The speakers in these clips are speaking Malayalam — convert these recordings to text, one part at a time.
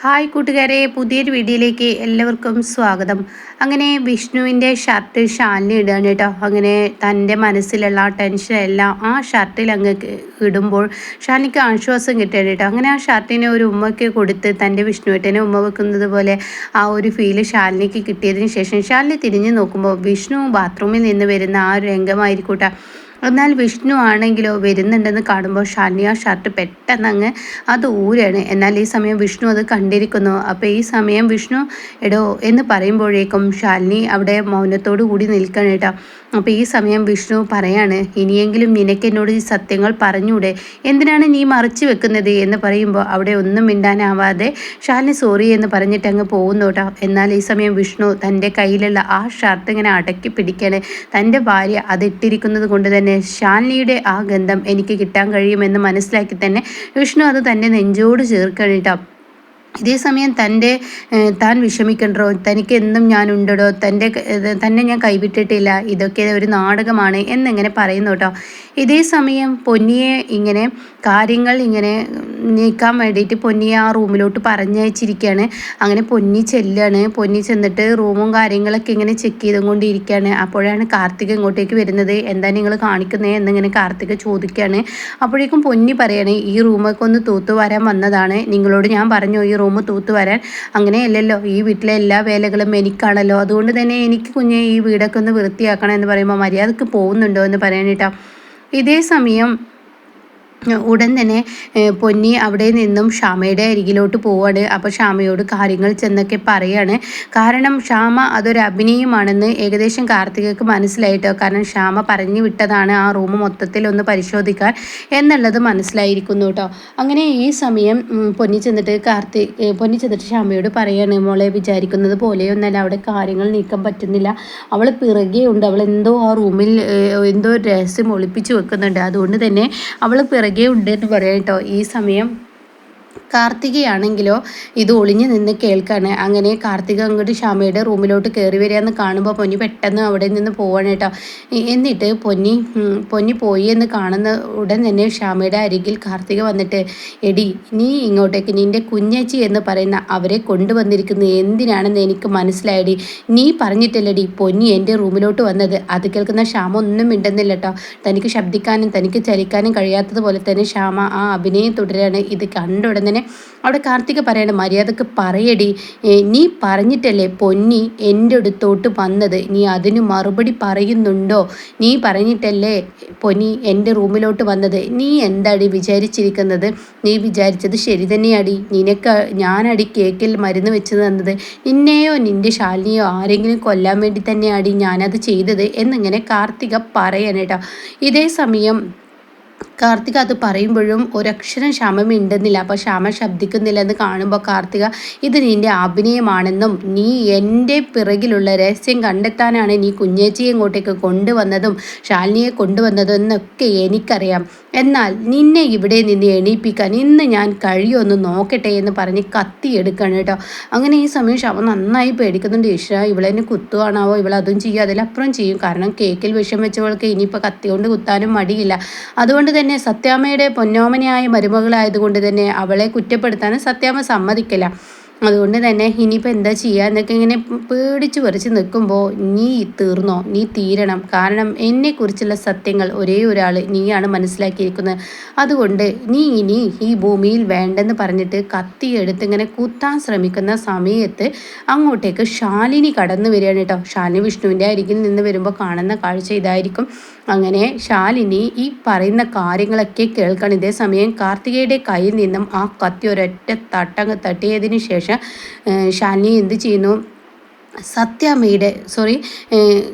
ഹായ് കൂട്ടുകാരെ, പുതിയൊരു വീഡിയോയിലേക്ക് എല്ലാവർക്കും സ്വാഗതം. അങ്ങനെ വിഷ്ണുവിൻ്റെ ഷർട്ട് ഷാലിനി ഇടുകയാണ് കേട്ടോ. അങ്ങനെ തൻ്റെ മനസ്സിലുള്ള ടെൻഷൻ എല്ലാം ആ ഷർട്ടിൽ അങ്ങ് ഇടുമ്പോൾ ഷാലിനിക്ക് ആശ്വാസം കിട്ടുകയാണ് കേട്ടോ. അങ്ങനെ ആ ഷർട്ടിനെ ഒരു ഉമ്മയ്ക്ക് കൊടുത്ത് തൻ്റെ വിഷ്ണുവേട്ടനെ ഉമ്മ വെക്കുന്നത് പോലെ ആ ഒരു ഫീല് ഷാലിനിക്ക് കിട്ടിയതിന് ശേഷം ഷാലിനി തിരിഞ്ഞു നോക്കുമ്പോൾ വിഷ്ണു ബാത്റൂമിൽ നിന്ന് വരുന്ന ആ ഒരു രംഗമായിരിക്കൂട്ടാ. എന്നാൽ വിഷ്ണു ആണെങ്കിലോ വരുന്നുണ്ടെന്ന് കാണുമ്പോൾ ഷാലിനി ആ ഷർട്ട് പെട്ടെന്ന് അങ്ങ് അത് ഊരാണ്. എന്നാൽ ഈ സമയം വിഷ്ണു അത് കണ്ടിരിക്കുന്നു. അപ്പോൾ ഈ സമയം വിഷ്ണു എടോ എന്ന് പറയുമ്പോഴേക്കും ഷാലിനി അവിടെ മൗനത്തോടു കൂടി നിൽക്കണം കേട്ടോ. അപ്പോൾ ഈ സമയം വിഷ്ണു പറയാണ്, ഇനിയെങ്കിലും നിനക്ക് എന്നോട് ഈ സത്യങ്ങൾ പറഞ്ഞൂടെ, എന്തിനാണ് നീ മറച്ചു വെക്കുന്നത് എന്ന് പറയുമ്പോൾ അവിടെ ഒന്നും മിണ്ടാനാവാതെ ഷാലിനി സോറി എന്ന് പറഞ്ഞിട്ട് അങ്ങ് പോകുന്നു കേട്ടോ. എന്നാൽ ഈ സമയം വിഷ്ണു തൻ്റെ കയ്യിലുള്ള ആ ഷർട്ട് ഇങ്ങനെ അടക്കി പിടിക്കുകയാണ്. തൻ്റെ ഭാര്യ അതിട്ടിരിക്കുന്നത് കൊണ്ട് തന്നെ ഷാലിനിയുടെ ആ ഗന്ധം എനിക്ക് കിട്ടാൻ കഴിയുമെന്ന് മനസ്സിലാക്കി തന്നെ വിഷ്ണു അത് തൻ്റെ നെഞ്ചോട് ചേർക്കണം കേട്ടോ. ഇതേ സമയം താൻ വിഷമിക്കണ്ടോ, തനിക്ക് എന്നും ഞാൻ ഉണ്ടോ, തന്നെ ഞാൻ കൈവിട്ടിട്ടില്ല, ഇതൊക്കെ ഒരു നാടകമാണ് എന്നിങ്ങനെ പറയുന്നു കേട്ടോ. ഇതേ സമയം പൊന്നിയെ ഇങ്ങനെ കാര്യങ്ങൾ ഇങ്ങനെ നീക്കാൻ വേണ്ടിയിട്ട് പൊന്നിയെ ആ റൂമിലോട്ട് പറഞ്ഞയച്ചിരിക്കുകയാണ്. അങ്ങനെ പൊന്നി ചെല്ലുകയാണ്. പൊന്നി ചെന്നിട്ട് റൂമും കാര്യങ്ങളൊക്കെ ഇങ്ങനെ ചെക്ക് ചെയ്തുകൊണ്ടിരിക്കുകയാണ്. അപ്പോഴാണ് കാർത്തിക ഇങ്ങോട്ടേക്ക് വരുന്നത്. എന്താ നിങ്ങൾ കാണിക്കുന്നത് എന്നിങ്ങനെ കാർത്തിക ചോദിക്കുകയാണ്. അപ്പോഴേക്കും പൊന്നി പറയാണ്, ഈ റൂമൊക്കെ ഒന്ന് തൂത്തു വരാൻ വന്നതാണ്, നിങ്ങളോട് ഞാൻ പറഞ്ഞു ഈ റൂം തൂത്തു വരാൻ. അങ്ങനെയല്ലല്ലോ, ഈ വീട്ടിലെ എല്ലാ വേലകളും എനിക്കാണല്ലോ, അതുകൊണ്ട് തന്നെ എനിക്ക് കുഞ്ഞെ ഈ വീടൊക്കെ ഒന്ന് വൃത്തിയാക്കണം എന്ന് പറയുമ്പോൾ മര്യാദക്ക് പോകുന്നുണ്ടോ എന്ന് പറയാനിട്ടാ. ഇതേ സമയം ഉടൻ തന്നെ പൊന്നി അവിടെ നിന്നും ക്ഷാമയുടെ അരികിലോട്ട് പോവാണ്. അപ്പോൾ ക്ഷാമയോട് കാര്യങ്ങൾ ചെന്നൊക്കെ പറയാണ്. കാരണം ക്ഷാമ അതൊരു അഭിനയമാണെന്ന് ഏകദേശം കാർത്തികയ്ക്ക് മനസ്സിലായിട്ടോ. കാരണം ക്ഷാമ പറഞ്ഞു വിട്ടതാണ് ആ റൂം മൊത്തത്തിൽ ഒന്ന് പരിശോധിക്കാൻ എന്നുള്ളത് മനസ്സിലായിരിക്കുന്നു കേട്ടോ. അങ്ങനെ ഈ സമയം പൊന്നി ചെന്നിട്ട് ക്ഷാമയോട് പറയാണ്, മോളെ വിചാരിക്കുന്നത് പോലെയൊന്നല്ല, അവിടെ കാര്യങ്ങൾ നീക്കാൻ പറ്റുന്നില്ല, അവൾ പിറകെ ഉണ്ട്, അവൾ എന്തോ ആ റൂമിൽ എന്തോ രഹസ്യം ഒളിപ്പിച്ച് വെക്കുന്നുണ്ട്, അതുകൊണ്ട് തന്നെ അവൾ പിറകെ ഉണ്ട് എന്ന് പറയാം കേട്ടോ. ഈ സമയം കാർത്തികയാണെങ്കിലോ ഇത് ഒളിഞ്ഞു നിന്ന് കേൾക്കാണ്. അങ്ങനെ കാർത്തിക അങ്ങോട്ട് ക്ഷാമയുടെ റൂമിലോട്ട് കയറി വരികയെന്ന് കാണുമ്പോൾ പൊന്നി പെട്ടെന്ന് അവിടെ നിന്ന് പോവാണ് കേട്ടോ. എന്നിട്ട് പൊന്നി പോയി എന്ന് കാണുന്ന ഉടൻ തന്നെ ക്ഷാമയുടെ അരികിൽ കാർത്തിക വന്നിട്ട്, എടി നീ ഇങ്ങോട്ടേക്ക് നിൻ്റെ കുഞ്ഞച്ചി എന്ന് പറയുന്ന അവരെ കൊണ്ടുവന്നിരിക്കുന്നത് എന്തിനാണെന്ന് എനിക്ക് മനസ്സിലായടി, നീ പറഞ്ഞിട്ടില്ലടി പൊന്നി എൻ്റെ റൂമിലോട്ട് വന്നത്. അത് കേൾക്കുന്ന ക്ഷാമ ഒന്നും മിണ്ടുന്നില്ല കേട്ടോ. തനിക്ക് ശബ്ദിക്കാനും തനിക്ക് ചലിക്കാനും കഴിയാത്തതുപോലെ തന്നെ ക്ഷാമ ആ അഭിനയം തുടരാണ്. ഇത് കണ്ട ഉടൻ തന്നെ അവിടെ കാർത്തിക പറയണം, മര്യാദക്ക് പറയടി, നീ പറഞ്ഞിട്ടല്ലേ പൊന്നി എൻ്റെ അടുത്തോട്ട് വന്നത്, നീ അതിന് മറുപടി പറയുന്നുണ്ടോ, നീ പറഞ്ഞിട്ടല്ലേ പൊന്നി എൻ്റെ റൂമിലോട്ട് വന്നത്, നീ എന്താടി വിചാരിച്ചിരിക്കുന്നത്, നീ വിചാരിച്ചത് ശരി തന്നെയാടി, ഞാനടി കേക്കിൽ മരുന്ന് വെച്ച് തന്നത്, നിന്നെയോ നിൻ്റെ ശാലിനിയോ ആരെങ്കിലും കൊല്ലാൻ വേണ്ടി തന്നെയാടി ഞാനത് ചെയ്തത് എന്നിങ്ങനെ കാർത്തിക പറയാനേട്ടാ. ഇതേ സമയം കാർത്തിക അത് പറയുമ്പോഴും ഒരക്ഷരം ക്ഷമ മിണ്ടുന്നില്ല. അപ്പോൾ ക്ഷമ ശബ്ദിക്കുന്നില്ലെന്ന് കാണുമ്പോൾ കാർത്തിക, ഇത് നിൻ്റെ അഭിനയമാണെന്നും നീ എൻ്റെ പിറകിലുള്ള രഹസ്യം കണ്ടെത്താനാണ് നീ കുഞ്ഞേച്ചിയെ ഇങ്ങോട്ടേക്ക് കൊണ്ടുവന്നതും ശാലിനിയെ കൊണ്ടുവന്നതും എന്നൊക്കെ എനിക്കറിയാം, എന്നാൽ നിന്നെ ഇവിടെ നിന്ന് എണീപ്പിക്കാൻ ഇന്ന് ഞാൻ കഴിയുമെന്ന് നോക്കട്ടെ എന്ന് പറഞ്ഞ് കത്തിയെടുക്കണം കേട്ടോ. അങ്ങനെ ഈ സമയം ക്ഷമ നന്നായി പേടിക്കുന്നുണ്ട്. ഈശ്വര, ഇവളെന്നെ കുത്തുവാണാവോ, ഇവളതും ചെയ്യും അതിലപ്പുറം ചെയ്യും, കാരണം കേക്കിൽ വിഷം വെച്ചവൾക്ക് ഇനിയിപ്പോൾ കത്തി കൊണ്ട് കുത്താനും മടിയില്ല. അതുകൊണ്ട് തന്നെ സത്യാമ്മയുടെ പൊന്നോമനയായ മരുമകളായതുകൊണ്ട് തന്നെ അവളെ കുറ്റപ്പെടുത്താനും സത്യാമ്മ സമ്മതിക്കില്ല. അതുകൊണ്ട് തന്നെ ഇനിയിപ്പോൾ എന്താ ചെയ്യുക എന്നൊക്കെ ഇങ്ങനെ പേടിച്ച് പറിച്ച് നിൽക്കുമ്പോൾ, നീ തീർന്നോ, നീ തീരണം, കാരണം എന്നെക്കുറിച്ചുള്ള സത്യങ്ങൾ ഒരേ ഒരാൾ നീയാണ് മനസ്സിലാക്കിയിരിക്കുന്നത്, അതുകൊണ്ട് നീ ഇനി ഈ ഭൂമിയിൽ വേണ്ടെന്ന് പറഞ്ഞിട്ട് കത്തിയെടുത്ത് ഇങ്ങനെ കുത്താൻ ശ്രമിക്കുന്ന സമയത്ത് അങ്ങോട്ടേക്ക് ശാലിനി കടന്നു വരികയാണ് കേട്ടോ. ശാലിനി വിഷ്ണുവിൻ്റെ അരികിൽ നിന്ന് വരുമ്പോൾ കാണുന്ന കാഴ്ച ഇതായിരിക്കും. അങ്ങനെ ശാലിനി ഈ പറയുന്ന കാര്യങ്ങളൊക്കെ കേൾക്കണം. ഇതേ സമയം കാർത്തികയുടെ കയ്യിൽ നിന്നും ആ കത്തി ഒരൊറ്റ തട്ടങ്ങ് തട്ടിയതിന് ശേഷം ശാലിനി എന്ത് ചെയ്യുന്നു,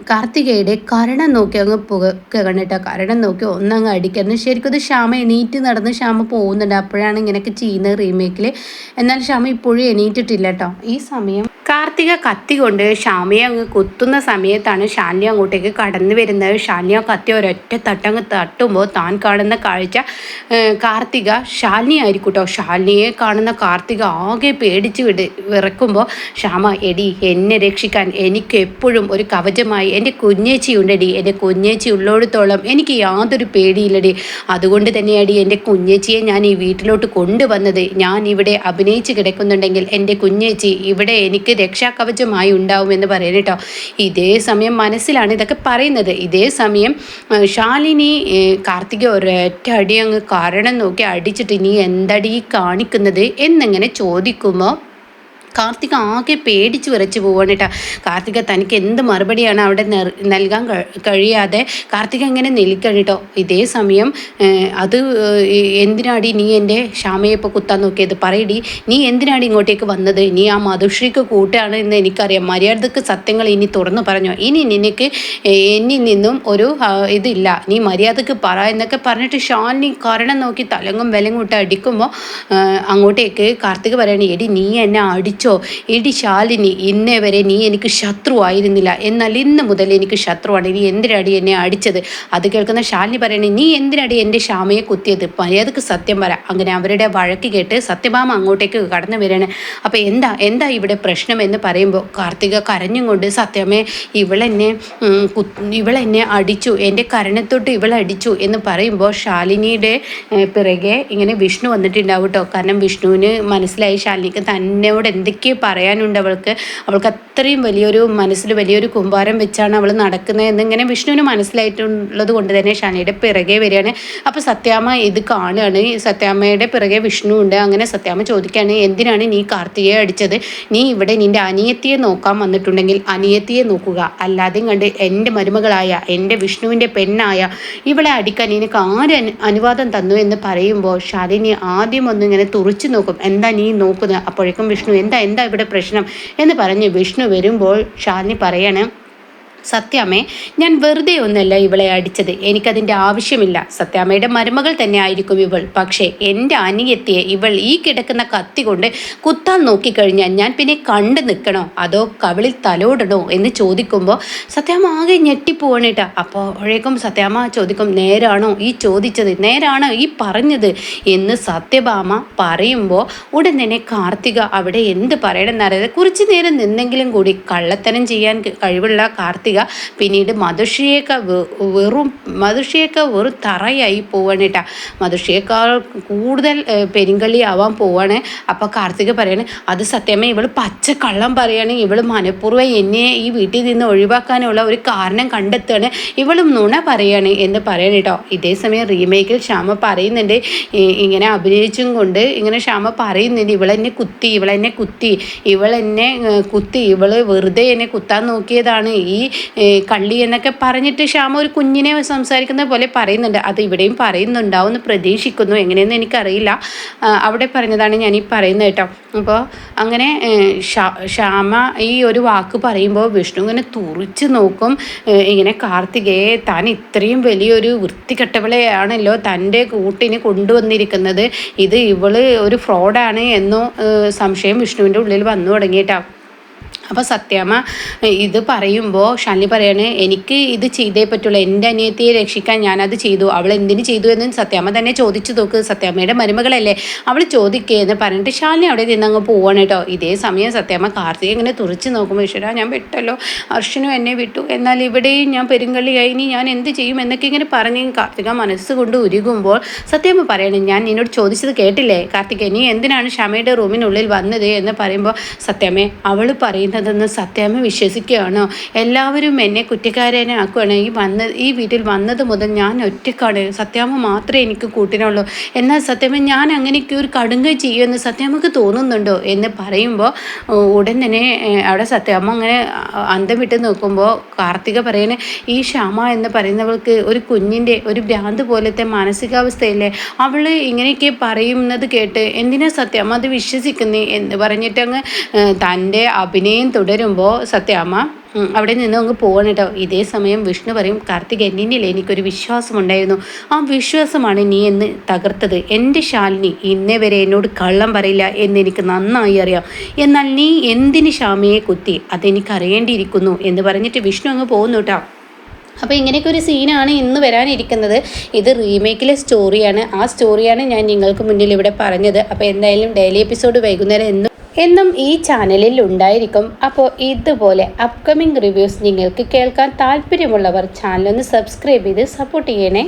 കാർത്തികയുടെ കരണം നോക്കി അങ്ങ് പുകകണിട്ട കരണം നോക്കി ഒന്നങ്ങ് അടിക്കുന്നു. ശരിക്കും ഇത് ക്ഷാമ എണീറ്റ് നടന്ന് ക്ഷാമ പോകുന്നുണ്ട്. അപ്പോഴാണ് ഇങ്ങനെയൊക്കെ ചെയ്യുന്നത് റീമേക്കിൽ. എന്നാൽ ക്ഷാമ ഇപ്പോഴും എണീറ്റിട്ടില്ല കേട്ടോ. ഈ സമയം കാർത്തിക കത്തി കൊണ്ട് ഷാമിയെ അങ്ങ് കുത്തുന്ന സമയത്താണ് ഷാലിനി അങ്ങോട്ടേക്ക് കടന്നു വരുന്നത്. ഷാലിനി ആ കത്തി ഒരൊറ്റ തട്ടങ്ങ് തട്ടുമ്പോൾ താൻ കാണുന്ന കാഴ്ച കാർത്തിക ശാലിനി ആയിരിക്കും കേട്ടോ. ഷാലിനിയെ കാണുന്ന കാർത്തിക ആകെ പേടിച്ച് വിറക്കുമ്പോൾ ഷാമ, എടി എന്നെ രക്ഷിക്കാൻ എനിക്ക് എപ്പോഴും ഒരു കവചമായി എൻ്റെ കുഞ്ഞേച്ചി ഉണ്ടടി. എൻ്റെ കുഞ്ഞേച്ചി ഉള്ളിടത്തോളം എനിക്ക് യാതൊരു പേടിയില്ലടി. അതുകൊണ്ട് തന്നെയാടി എൻ്റെ കുഞ്ഞേച്ചിയെ ഞാൻ ഈ വീട്ടിലോട്ട് കൊണ്ടുവന്നത്. ഞാൻ ഇവിടെ അഭിനയിച്ച് കിടക്കുന്നുണ്ടെങ്കിൽ എൻ്റെ കുഞ്ഞേച്ചി ഇവിടെ എനിക്ക് രക്ഷാകവചമായി ഉണ്ടാവുമെന്ന് പറയുന്നത് കേട്ടോ. ഇതേ സമയം മനസ്സിലാണ് ഇതൊക്കെ പറയുന്നത്. ഇതേ സമയം ശാലിനി കാർത്തിക ഒരൊറ്റ അടി അങ്ങ് കാരണം നോക്കി അടിച്ചിട്ട് നീ എന്തടി കാണിക്കുന്നത് എന്നിങ്ങനെ ചോദിക്കുമ്പോൾ കാർത്തിക ആകെ പേടിച്ച് വിറച്ച് പോവാണ് കേട്ടോ. കാർത്തിക തനിക്ക് എന്ത് മറുപടിയാണ് അവിടെ നൽകാൻ കഴിയാതെ കാർത്തിക ഇങ്ങനെ നിൽക്കണം കേട്ടോ. ഇതേ സമയം അത് എന്തിനാടി നീ എൻ്റെ ക്ഷാമയെ ഇപ്പോൾ കുത്താൻ നോക്കിയത്? പറയടി, നീ എന്തിനാടി ഇങ്ങോട്ടേക്ക് വന്നത്? നീ ആ മധുശ്രീക്ക് കൂട്ടാണ് എന്ന് എനിക്കറിയാം. മര്യാദക്ക് സത്യങ്ങൾ ഇനി തുറന്നു പറഞ്ഞോ. ഇനി നിനക്ക് എന്നിൽ നിന്നും ഒരു ഇതില്ല. നീ മര്യാദക്ക് പറ എന്നൊക്കെ പറഞ്ഞിട്ട് ഷാലിനി കാരണം നോക്കി തലങ്ങും വിലങ്ങും ഇട്ട് അടിക്കുമ്പോൾ അങ്ങോട്ടേക്ക് കാർത്തിക പറയണേ, എടി നീ എന്നെ അടിച്ചോ? എടി ശാലിനി, ഇന്നേ വരെ നീ എനിക്ക് ശത്രു ആയിരുന്നില്ല, എന്നാൽ ഇന്ന് മുതൽ എനിക്ക് ശത്രുവാണ്. നീ എന്തിനടി എന്നെ അടിച്ചത്? അത് കേൾക്കുന്ന ശാലിനി പറയണേ, നീ എന്തിനടി എൻ്റെ ക്ഷാമയെ കുത്തിയത്? മര്യാദക്ക് സത്യം പറ. അങ്ങനെ അവരുടെ വഴക്ക് കേട്ട് സത്യഭാമ അങ്ങോട്ടേക്ക് കടന്നു വരികയാണ്. അപ്പോൾ എന്താ ഇവിടെ പ്രശ്നം എന്ന് പറയുമ്പോൾ കാർത്തിക കരഞ്ഞും കൊണ്ട്, സത്യമേ ഇവളെന്നെ അടിച്ചു, എൻ്റെ കരണത്തൊട്ട് ഇവളടിച്ചു എന്ന് പറയുമ്പോൾ ശാലിനിയുടെ പിറകെ ഇങ്ങനെ വിഷ്ണു വന്നിട്ടുണ്ടാവും കേട്ടോ. കാരണം വിഷ്ണുവിന് മനസ്സിലായി ശാലിനിക്ക് തന്നോട് എന്തൊക്കെ പറയാനുണ്ട്. അവൾക്ക് അത്രയും മനസ്സിൽ വലിയൊരു കുമ്പാരം വെച്ചാണ് അവൾ നടക്കുന്നത് എന്നിങ്ങനെ വിഷ്ണുവിന് മനസ്സിലായിട്ടുള്ളത് കൊണ്ട് തന്നെ ഷാനിയുടെ പിറകെ വരികയാണ്. അപ്പോൾ സത്യാമ്മ ഇത് കാണുകയാണ്. സത്യാമ്മയുടെ പിറകെ വിഷ്ണു ഉണ്ട്. അങ്ങനെ സത്യാമ്മ ചോദിക്കുകയാണ്, എന്തിനാണ് നീ കാർത്തികയെ അടിച്ചത്? നീ ഇവിടെ നിൻ്റെ അനിയത്തിയെ നോക്കാൻ വന്നിട്ടുണ്ടെങ്കിൽ അനിയത്തിയെ നോക്കുക, അല്ലാതെയും കണ്ട് എൻ്റെ മരുമകളായ എൻ്റെ വിഷ്ണുവിൻ്റെ പെണ്ണായ ഇവളെ അടിക്കാൻ നിനക്ക് ആര് അനുവാദം തന്നു എന്ന് പറയുമ്പോൾ ശാലിനി ആദ്യം ഒന്നിങ്ങനെ തുറിച്ചു നോക്കും. എന്താ നീ നോക്കുന്നത്? അപ്പോഴേക്കും വിഷ്ണു എന്താ ഇവിടെ പ്രശ്നം എന്ന് പറഞ്ഞ് വിഷ്ണു വരുമ്പോൾ ശാലിനി പറയാണ്, സത്യാമ്മേ, ഞാൻ വെറുതെ ഒന്നല്ല ഇവളെ അടിച്ചത്. എനിക്കതിൻ്റെ ആവശ്യമില്ല. സത്യാമ്മയുടെ മരുമകൾ തന്നെ ആയിരിക്കും ഇവൾ. പക്ഷേ എൻ്റെ അനിയത്തിയെ ഇവൾ ഈ കിടക്കുന്ന കത്തി കൊണ്ട് കുത്താൻ നോക്കിക്കഴിഞ്ഞാൽ ഞാൻ പിന്നെ കണ്ടു നിൽക്കണോ അതോ കവിളിൽ തലോടണോ എന്ന് ചോദിക്കുമ്പോൾ സത്യാമ്മ ആകെ ഞെട്ടിപ്പോവാണ് കേട്ടോ. അപ്പോഴേക്കും സത്യാമ്മ ചോദിക്കും, നേരാണോ ഈ ചോദിച്ചത്? നേരാണോ ഈ പറഞ്ഞത് എന്ന് സത്യഭാമ പറയുമ്പോൾ ഉടൻ തന്നെ കാർത്തിക അവിടെ എന്ത് പറയണമെന്നറിയാതെ കുറച്ചു നേരം നിന്നെങ്കിലും കൂടി കള്ളത്തരം ചെയ്യാൻ കഴിവുള്ള കാർത്തിക പിന്നീട് മധുഷിയേക്കാൾ വെറും തറയായി പോവാണ് കേട്ടോ. മധുഷിയേക്കാൾ കൂടുതൽ പെരുങ്കള്ളി ആവാൻ പോവാണ്. അപ്പോൾ കാർത്തിക പറയാണ്, അത് സത്യമേ ഇവൾ പച്ച കള്ളം പറയാണ്. ഇവൾ മനഃപൂർവ്വം എന്നെ ഈ വീട്ടിൽ നിന്ന് ഒഴിവാക്കാനുള്ള ഒരു കാരണം കണ്ടെത്തുകയാണ്. ഇവളും നുണ പറയാണ് എന്ന് പറയണം കേട്ടോ. ഇതേ സമയം റീമേക്കിൽ ശ്യാമ പറയുന്നുണ്ട്, ഇങ്ങനെ അഭിനയിച്ചും കൊണ്ട് ഇങ്ങനെ ശ്യാമ പറയുന്നുണ്ട്, ഇവളെന്നെ കുത്തി, ഇവൾ വെറുതെ എന്നെ കുത്താൻ നോക്കിയതാണ് ഈ കള്ളി എന്നൊക്കെ പറഞ്ഞിട്ട് ശ്യാമ ഒരു കുഞ്ഞിനെ സംസാരിക്കുന്ന പോലെ പറയുന്നുണ്ട്. അത് ഇവിടെയും പറയുന്നുണ്ടാവും എന്ന് പ്രതീക്ഷിക്കുന്നു. എങ്ങനെയെന്ന് എനിക്കറിയില്ല. അവിടെ പറഞ്ഞതാണ് ഞാൻ ഈ പറയുന്നത് കേട്ടോ. അപ്പോൾ അങ്ങനെ ശ്യാമ ഈ ഒരു വാക്ക് പറയുമ്പോൾ വിഷ്ണു ഇങ്ങനെ തുറിച്ച് നോക്കും. ഇങ്ങനെ കാർത്തികയെ താൻ ഇത്രയും വലിയൊരു വൃത്തികെട്ടവളെയാണല്ലോ തൻ്റെ കൂട്ടിന് കൊണ്ടുവന്നിരിക്കുന്നത്, ഇത് ഇവള് ഒരു ഫ്രോഡാണ് എന്നോ സംശയം വിഷ്ണുവിൻ്റെ ഉള്ളിൽ വന്നു തുടങ്ങിയിട്ടാണ്. അപ്പോൾ സത്യാമ്മ ഇത് പറയുമ്പോൾ ഷാലിനി പറയാണ്, എനിക്ക് ഇത് ചെയ്തേ പറ്റുള്ളൂ, എൻ്റെ അനിയത്തിയെ രക്ഷിക്കാൻ ഞാനത് ചെയ്തു. അവൾ എന്തിനു ചെയ്തു എന്ന് സത്യാമ്മ തന്നെ ചോദിച്ചു നോക്ക്. സത്യാമ്മയുടെ മരുമകളല്ലേ, അവൾ ചോദിക്കുകയെന്ന് പറഞ്ഞിട്ട് ഷാലിനി അവിടെ നിന്നങ്ങ് പോവാണ് കേട്ടോ. ഇതേ സമയം സത്യാമ്മ കാർത്തിക ഇങ്ങനെ തുറച്ച് നോക്കുമ്പോൾ, ഈശ്വരാ ഞാൻ വിട്ടല്ലോ, അർഷനും എന്നെ വിട്ടു, എന്നാൽ ഇവിടെയും ഞാൻ പെരുങ്കള്ളിയായി, ഇനി ഞാൻ എന്ത് ചെയ്യും എന്നൊക്കെ ഇങ്ങനെ പറഞ്ഞ് കാർത്തിക മനസ്സുകൊണ്ട് ഉരുകുമ്പോൾ സത്യാമ്മ പറയണം, ഞാൻ നിന്നോട് ചോദിച്ചത് കേട്ടില്ലേ കാർത്തിക, നീ എന്തിനാണ് ഷാമയുടെ റൂമിനുള്ളിൽ വന്നത് എന്ന് പറയുമ്പോൾ സത്യാമ്മേ, അവൾ പറയുന്നത് അതെന്ന് സത്യാമ്മ വിശ്വസിക്കുകയാണോ? എല്ലാവരും എന്നെ കുറ്റക്കാരനെ ആക്കുകയാണ്. ഈ വീട്ടിൽ വന്നത് മുതൽ ഞാൻ ഒറ്റക്കാണ്, സത്യാമ്മ മാത്രമേ എനിക്ക് കൂട്ടിനുള്ളൂ. എന്നാൽ സത്യാമ്മ ഞാൻ അങ്ങനെയൊക്കെ ഒരു കടുങ്കൈ ചെയ്യുമെന്ന് സത്യാമ്മക്ക് തോന്നുന്നുണ്ടോ എന്ന് പറയുമ്പോൾ ഉടൻ തന്നെ അവിടെ സത്യാമ്മ അങ്ങനെ അന്തം വിട്ട് നോക്കുമ്പോൾ കാർത്തിക പറയണേ, ഈ ക്ഷമ എന്ന് പറയുന്നവൾക്ക് ഒരു കുഞ്ഞിൻ്റെ ഒരു ഭ്രാന്ത് പോലത്തെ മാനസികാവസ്ഥയില്ലേ, അവൾ ഇങ്ങനെയൊക്കെ പറയുന്നത് കേട്ട് എന്തിനാ സത്യാമ്മ അത് വിശ്വസിക്കുന്നേ എന്ന് പറഞ്ഞിട്ടങ്ങ് തൻ്റെ അഭിനയം സീൻ തുടരുമ്പോൾ സത്യാമ്മ അവിടെ നിന്ന് അങ്ങ് പോകണം കേട്ടോ. ഇതേ സമയം വിഷ്ണു പറയും, കാർത്തിക് എന്നിൽ എനിക്കൊരു വിശ്വാസമുണ്ടായിരുന്നു, ആ വിശ്വാസമാണ് നീ എന്ന് തകർത്തത്. എൻ്റെ ശാലിനി ഇന്നേ വരെ എന്നോട് കള്ളം പറയില്ല എന്നെനിക്ക് നന്നായി അറിയാം. എന്നാൽ നീ എന്തിന് ശ്യാമയെ കുത്തി, അതെനിക്കറിയേണ്ടിയിരിക്കുന്നു എന്ന് പറഞ്ഞിട്ട് വിഷ്ണു അങ്ങ് പോകുന്നു കേട്ടോ. അപ്പോൾ ഇങ്ങനെയൊക്കെ ഒരു സീനാണ് ഇന്ന് വരാനിരിക്കുന്നത്. ഇത് റീമേക്കിലെ സ്റ്റോറിയാണ്. ആ സ്റ്റോറിയാണ് ഞാൻ നിങ്ങൾക്ക് മുന്നിൽ ഇവിടെ പറഞ്ഞത്. അപ്പോൾ എന്തായാലും ഡെയിലി എപ്പിസോഡ് വൈകുന്നേരം എന്നും ഈ ചാനലിൽ ഉണ്ടായിരിക്കും. അപ്പോൾ ഇതുപോലെ അപ്കമിങ് റിവ്യൂസ് നിങ്ങൾക്ക് കേൾക്കാൻ താല്പര്യമുള്ളവർ ചാനലൊന്ന് സബ്സ്ക്രൈബ് ചെയ്ത് സപ്പോർട്ട് ചെയ്യണേ.